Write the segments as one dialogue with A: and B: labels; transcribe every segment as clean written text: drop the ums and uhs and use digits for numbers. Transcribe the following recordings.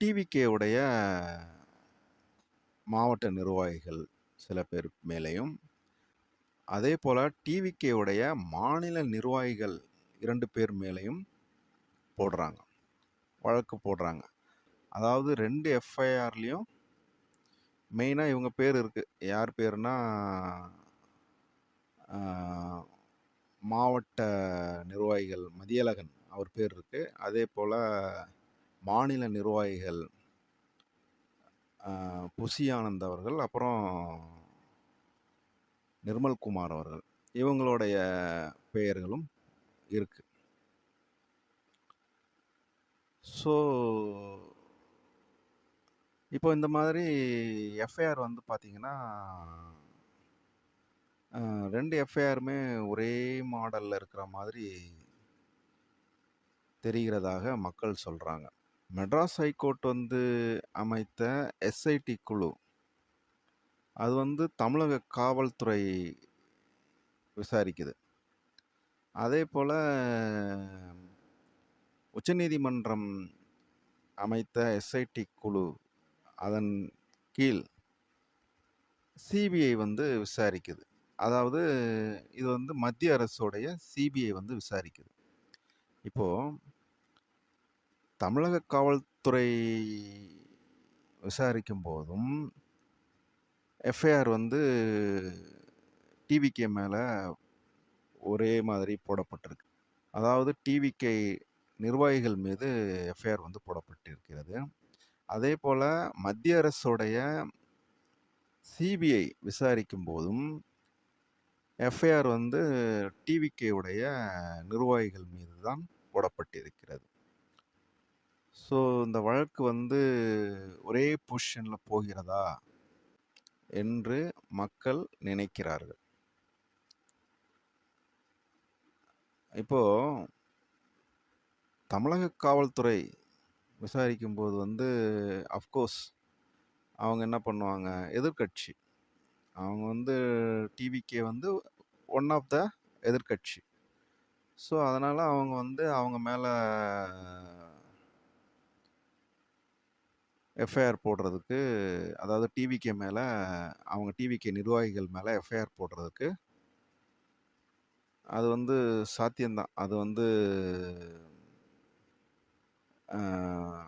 A: TVK உடைய மாவட்ட நிர்வாகிகள் சில பேர் மேலேயும், அதேபோல டிவிகே உடைய மாநில நிர்வாகிகள் 2 பேர் மேலேயும் போடுறாங்க. வழக்கு போடுறாங்க. அதாவது 2 எஃப்ஐஆர்லயும் மெயினா இவங்க பேர் இருக்கு. யார் பேருனா, ஆ மாவட்ட நிர்வாகிகள் மதியழகன் அவர் பேர் இருக்கு. அதேபோல மாநில நிர்வாகிகள் புசி ஆனந்த் அவர்கள், அப்புறம் நிர்மல்குமார் அவர்கள். இவங்களுடைய பெயர்களும் இருக்கு. ஸோ, இப்போ இந்த மாதிரி எஃப்ஐஆர் வந்து பார்த்தீங்கன்னா, 2 எஃப்ஐஆருமே ஒரே மாடல்ல இருக்கிற மாதிரி தெரிகிறதாக மக்கள் சொல்றாங்க. மெட்ராஸ் ஹைகோர்ட் வந்து அமைத்த எஸ்ஐடி குழு, அது வந்து தமிழக காவல்துறை விசாரிக்குது. அதேபோல உச்சநீதிமன்றம் அமைத்த எஸ்ஐடி குழு, அதன் கீழ் சிபிஐ வந்து விசாரிக்குது. அதாவது இது வந்து மத்திய அரசுடைய சிபிஐ வந்து விசாரிக்குது. இப்போ தமிழக காவல்துறை விசாரிக்கும் போதும் எஃப்ஐஆர் வந்து டிவிகே மேல ஒரே மாதிரி போடப்பட்டிருக்கு. அதாவது டிவிகே நிர்வாகிகள் மீது எஃப்ஐஆர் வந்து போடப்பட்டிருக்கிறது. அதேபோல மத்திய அரசுடைய சிபிஐ விசாரிக்கும் போதும் எஃப்ஐஆர் வந்து டிவிகே உடைய நிர்வாகிகள் மீது தான் போடப்பட்டிருக்கிறது. ஸோ, இந்த வழக்கு வந்து ஒரே பொசிஷன்ல போகிறதா என்று மக்கள் நினைக்கிறார்கள். இப்போ தமிழக காவல்துறை விசாரிக்கும்போது வந்து அஃப்கோர்ஸ் அவங்க என்ன பண்ணுவாங்க, எதிர்க்கட்சி. அவங்க வந்து டிவிகே வந்து ஒன் ஆஃப் த எதிர்க்கட்சி. ஸோ, அதனால அவங்க வந்து அவங்க மேல எஃப்ஐஆர் போடுறதுக்கு, அதாவது டிவிகே மேல, அவங்க டிவிகே நிர்வாகிகள் மேல எஃப்ஐஆர் போடுறதுக்கு அது வந்து சாத்தியம்தான். அது வந்து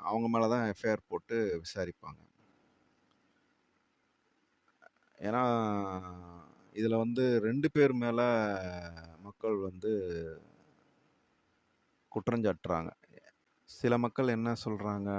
A: அவங்க மேல தான் எஃப்ஐஆர் போட்டு விசாரிப்பாங்க. ஏன்னா, இதுல வந்து 2 பேர் மேல மக்கள் வந்து குற்றஞ்சாட்டுறாங்க. சில மக்கள் என்ன சொல்றாங்க